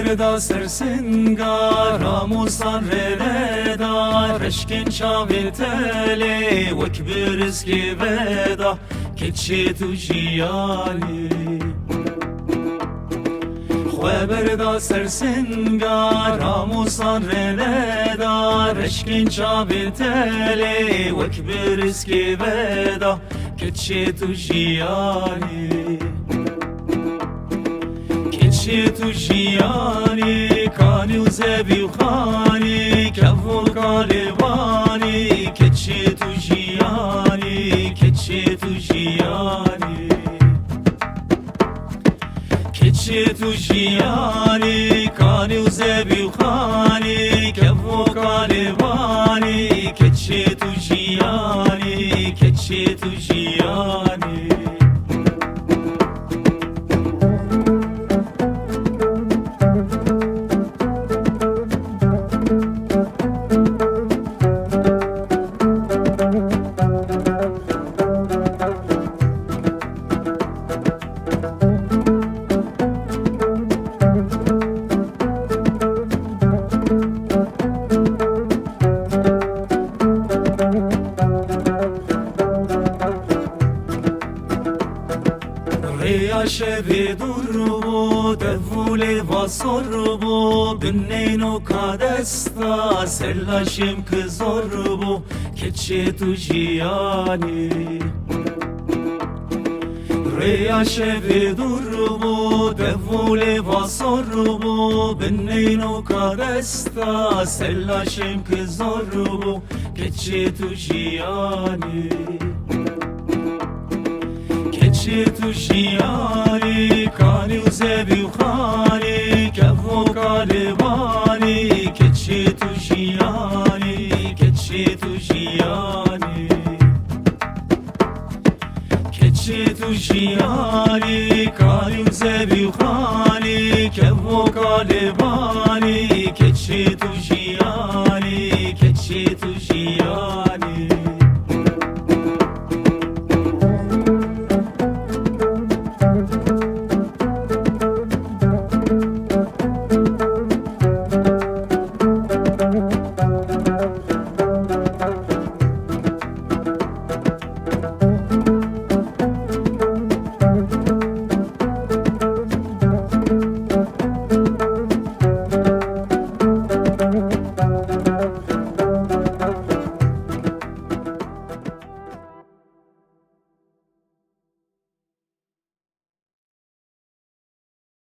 بردا سرسنگار راموسان ردا رشکن چاوی تلی وک برزکی بدا کچی تو جیالی خواه بردا سرسنگار راموسان ردا رشکن چاوی تلی وک برزکی بدا کچی تو جیالی کچی تو جیانی کانی و زبی و خانی کفو کالبانی کچی تو جیانی کچی تو جیانی کچی تو جیانی کانی و زبی و خانی کفو کالبانی کچی تو جیانی کچی تو جیانی شبی دور بو دولی واسر بو بنینو کادستا سلاشم که زور بو کچی تو جیانی ریا شبی دور بو دولی واسر بو بنینو کادستا سلاشم که زور بو کچی تو جیانی کچی تو جیانی کانی و زبی و خانی کفو کالبانی کچی تو جیانی کچی تو جیانی کچی تو جیانی کانی و زبی و خانی کفو کالبانی کچی تو جیانی